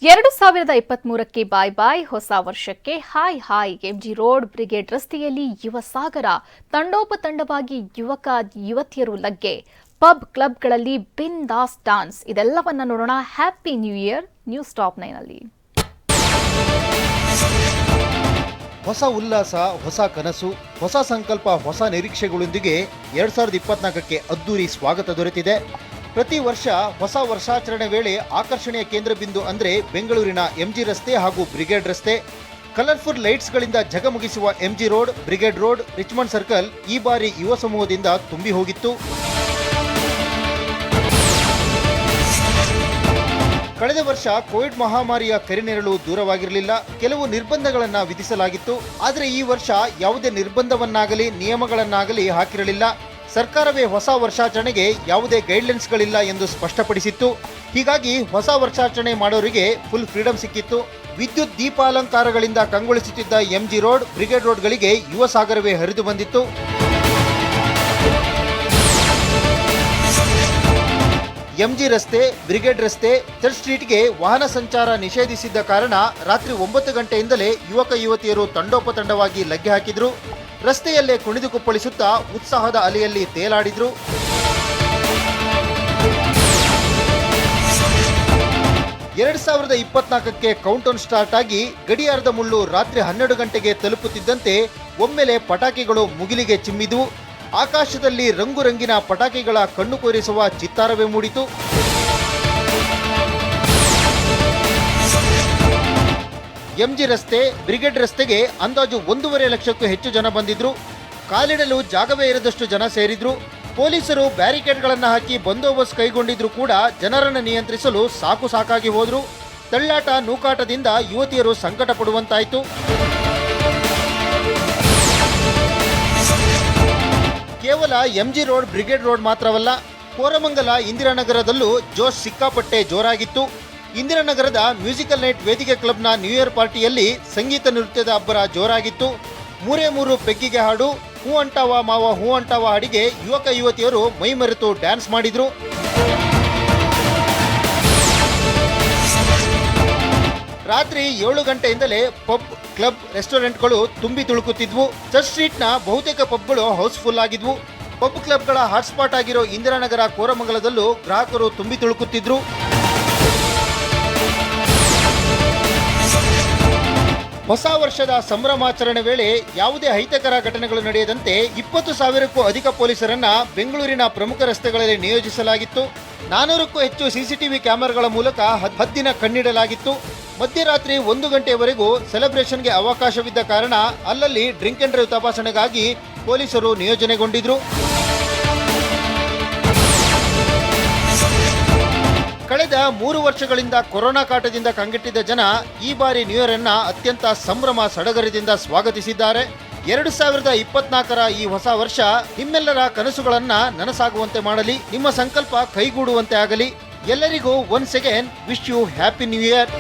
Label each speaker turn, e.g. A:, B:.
A: 2023ಕ್ಕೆ ಬಾಯ್ bye, ಹೊಸ ವರ್ಷಕ್ಕೆ hi hi. MG road Brigade ರಸ್ತೆಯಲ್ಲಿ ಯುವ ಸಾಗರ, ತಂಡೋಪತಂಡವಾಗಿ ಯುವಕ ಯುವತಿಯರು ಲಗ್ಗೆ, ಪಬ್ ಕ್ಲಬ್ಗಳಲ್ಲಿ ಬಿಂದಾಸ್ ಡಾನ್ಸ್. ಇದೆಲ್ಲವನ್ನ ನೋಡೋಣ. Happy new year news top 9 ಅಲ್ಲಿ.
B: ಹೊಸ ಉಲ್ಲಾಸ, ಹೊಸ ಕನಸು, ಹೊಸ ಸಂಕಲ್ಪ, ಹೊಸ ನಿರೀಕ್ಷೆಗಳೊಂದಿಗೆ 2024ಕ್ಕೆ ಅದ್ದೂರಿ ಸ್ವಾಗತ ದೊರೆತಿದೆ. ಪ್ರತಿ ವರ್ಷ ಹೊಸ ವರ್ಷಾಚರಣೆ ವೇಳೆ ಆಕರ್ಷಣೆಯ ಕೇಂದ್ರ ಬಿಂದು ಅಂದ್ರೆ ಬೆಂಗಳೂರಿನ ಎಂಜಿ ರಸ್ತೆ ಹಾಗೂ ಬ್ರಿಗೇಡ್ ರಸ್ತೆ. ಕಲರ್ಫುಲ್ ಲೈಟ್ಸ್ಗಳಿಂದ ಜಗಮಗಿಸುವ MG road, Brigade road, Richmond circle ಈ ಬಾರಿ ಯುವ ಸಮೂಹದಿಂದ ತುಂಬಿ ಹೋಗಿತ್ತು. ಕಳೆದ ವರ್ಷ ಕೋವಿಡ್ ಮಹಾಮಾರಿಯ ಕರಿನೆರಳು ದೂರವಾಗಿರಲಿಲ್ಲ. ಕೆಲವು ನಿರ್ಬಂಧಗಳನ್ನು ವಿಧಿಸಲಾಗಿತ್ತು. ಆದರೆ ಈ ವರ್ಷ ಯಾವುದೇ ನಿರ್ಬಂಧವನ್ನಾಗಲಿ ನಿಯಮಗಳನ್ನಾಗಲಿ ಹಾಕಿರಲಿಲ್ಲ. ಸರ್ಕಾರವೇ ಹೊಸ ವರ್ಷಾಚರಣೆಗೆ ಯಾವುದೇ ಗೈಡ್ಲೈನ್ಸ್ಗಳಿಲ್ಲ ಎಂದು ಸ್ಪಷ್ಟಪಡಿಸಿತ್ತು. ಹೀಗಾಗಿ ಹೊಸ ವರ್ಷಾಚರಣೆ ಮಾಡೋರಿಗೆ ಫುಲ್ ಫ್ರೀಡಂ ಸಿಕ್ಕಿತ್ತು. ವಿದ್ಯುತ್ ದೀಪಾಲಂಕಾರಗಳಿಂದ ಕಂಗೊಳಿಸುತ್ತಿದ್ದ ಎಂಜಿ ರೋಡ್, ಬ್ರಿಗೇಡ್ ರೋಡ್ಗಳಿಗೆ ಯುವ ಸಾಗರವೇ ಹರಿದು ಬಂದಿತ್ತು. ಎಂಜಿ ರಸ್ತೆ, ಬ್ರಿಗೇಡ್ ರಸ್ತೆ, ಚರ್ಚ್ ಸ್ಟ್ರೀಟ್ಗೆ ವಾಹನ ಸಂಚಾರ ನಿಷೇಧಿಸಿದ್ದ ಕಾರಣ ರಾತ್ರಿ 9 ಗಂಟೆಯಿಂದಲೇ ಯುವಕ ಯುವತಿಯರು ತಂಡೋಪತಂಡವಾಗಿ ಲಗ್ಗೆ ಹಾಕಿದ್ರು. ರಸ್ತೆಯಲ್ಲೇ ಕುಣಿದು ಕುಪ್ಪಳಿಸುತ್ತಾ ಉತ್ಸಾಹದ ಅಲೆಯಲ್ಲಿ ತೇಲಾಡಿದ್ರು. ಎರಡು 2024ಕ್ಕೆ ಕೌಂಟೌನ್ ಸ್ಟಾರ್ಟ್ ಆಗಿ ಗಡಿಯಾರದ ಮುಳ್ಳು ರಾತ್ರಿ 12 ಗಂಟೆಗೆ ತಲುಪುತ್ತಿದ್ದಂತೆ ಒಮ್ಮೆಲೆ ಪಟಾಕಿಗಳು ಮುಗಿಲಿಗೆ ಚಿಮ್ಮಿದ್ವು. ಆಕಾಶದಲ್ಲಿ ರಂಗುರಂಗಿನ ಪಟಾಕಿಗಳ ಕಣ್ಣು ಕೊರಿಸುವ ಚಿತ್ತಾರವೇ ಮೂಡಿತು. ಎಂಜಿ ರಸ್ತೆ, ಬ್ರಿಗೇಡ್ ರಸ್ತೆಗೆ ಅಂದಾಜು 1.5 ಲಕ್ಷಕ್ಕೂ ಹೆಚ್ಚು ಜನ ಬಂದಿದ್ರು. ಕಾಲಿಡಲು ಜಾಗವೇ ಇರದಷ್ಟು ಜನ ಸೇರಿದ್ರು. ಪೊಲೀಸರು ಬ್ಯಾರಿಕೇಡ್ಗಳನ್ನು ಹಾಕಿ ಬಂದೋಬಸ್ತ್ ಕೈಗೊಂಡಿದ್ರು ಕೂಡ ಜನರನ್ನು ನಿಯಂತ್ರಿಸಲು ಸಾಕಾಗಿ ಹೋದ್ರು. ತಳ್ಳಾಟ ನೂಕಾಟದಿಂದ ಯುವತಿಯರು ಸಂಕಟ ಪಡುವಂತಾಯಿತು. ಕೇವಲ ಎಂಜಿ ರೋಡ್, ಬ್ರಿಗೇಡ್ ರೋಡ್ ಮಾತ್ರವಲ್ಲ, ಕೋರಮಂಗಲ, ಇಂದಿರಾನಗರದಲ್ಲೂ ಜೋಶ್ ಸಿಕ್ಕಾಪಟ್ಟೆ ಜೋರಾಗಿತ್ತು. ಇಂದಿರಾನಗರದ ಮ್ಯೂಸಿಕಲ್ ನೈಟ್ ವೇದಿಕೆ ಕ್ಲಬ್ನ ನ್ಯೂ ಇಯರ್ ಪಾರ್ಟಿಯಲ್ಲಿ ಸಂಗೀತ ನೃತ್ಯದ ಅಬ್ಬರ ಜೋರಾಗಿತ್ತು. 3 ಪೆಗ್ಗಿಗೆ ಹಾಡು, ಹೂ ಅಂಟಾವ ಮಾವ ಹೂ ಅಂಟಾವ ಹಾಡಿಗೆ ಯುವಕ ಯುವತಿಯರು ಮೈಮರೆತು ಡ್ಯಾನ್ಸ್ ಮಾಡಿದ್ರು. ರಾತ್ರಿ 7 ಗಂಟೆಯಿಂದಲೇ ಪಬ್, ಕ್ಲಬ್, ರೆಸ್ಟೋರೆಂಟ್ಗಳು ತುಂಬಿ ತುಳುಕುತ್ತಿದ್ವು. ಚರ್ಚ್ ಸ್ಟ್ರೀಟ್ನ ಬಹುತೇಕ ಪಬ್ಗಳು ಹೌಸ್ಫುಲ್ ಆಗಿದ್ವು. ಪಬ್ ಕ್ಲಬ್ಗಳ ಹಾಟ್ಸ್ಪಾಟ್ ಆಗಿರೋ ಇಂದಿರಾನಗರ, ಕೋರಮಂಗಲದಲ್ಲೂ ಗ್ರಾಹಕರು ತುಂಬಿ ತುಳುಕುತ್ತಿದ್ರು. ಹೊಸ ವರ್ಷದ ಸಂಭ್ರಮಾಚರಣೆ ವೇಳೆ ಯಾವುದೇ ಅಹಿತಕರ ಘಟನೆಗಳು ನಡೆಯದಂತೆ 20,000ಕ್ಕೂ ಅಧಿಕ ಪೊಲೀಸರನ್ನ ಬೆಂಗಳೂರಿನ ಪ್ರಮುಖ ರಸ್ತೆಗಳಲ್ಲಿ ನಿಯೋಜಿಸಲಾಗಿತ್ತು. 400ಕ್ಕೂ ಹೆಚ್ಚು ಸಿಸಿಟಿವಿ ಕ್ಯಾಮೆರಾಗಳ ಮೂಲಕ ಹದ್ದಿನ ಕಣ್ಣಿಡಲಾಗಿತ್ತು. ಮಧ್ಯರಾತ್ರಿ 1 ಗಂಟೆಯವರೆಗೂ ಸೆಲೆಬ್ರೇಷನ್ಗೆ ಅವಕಾಶವಿದ್ದ ಕಾರಣ ಅಲ್ಲಲ್ಲಿ ಡ್ರಿಂಕ್ ಅಂಡ್ ಡ್ರೈವ್ ತಪಾಸಣೆಗಾಗಿ ಪೊಲೀಸರು ನಿಯೋಜನೆಗೊಂಡಿದ್ರು. ಕಳೆದ 3 ವರ್ಷಗಳಿಂದ ಕೊರೋನಾ ಕಾಟದಿಂದ ಕಂಗೆಟ್ಟಿದ್ದ ಜನ ಈ ಬಾರಿ ನ್ಯೂ ಇಯರ್ ಅನ್ನ ಅತ್ಯಂತ ಸಂಭ್ರಮ ಸಡಗರದಿಂದ ಸ್ವಾಗತಿಸಿದ್ದಾರೆ. 2024ರ ಈ ಹೊಸ ವರ್ಷ ನಿಮ್ಮೆಲ್ಲರ ಕನಸುಗಳನ್ನ ನನಸಾಗುವಂತೆ ಮಾಡಲಿ, ನಿಮ್ಮ ಸಂಕಲ್ಪ ಕೈಗೂಡುವಂತೆ ಆಗಲಿ. ಎಲ್ಲರಿಗೂ once again wish you happy new year.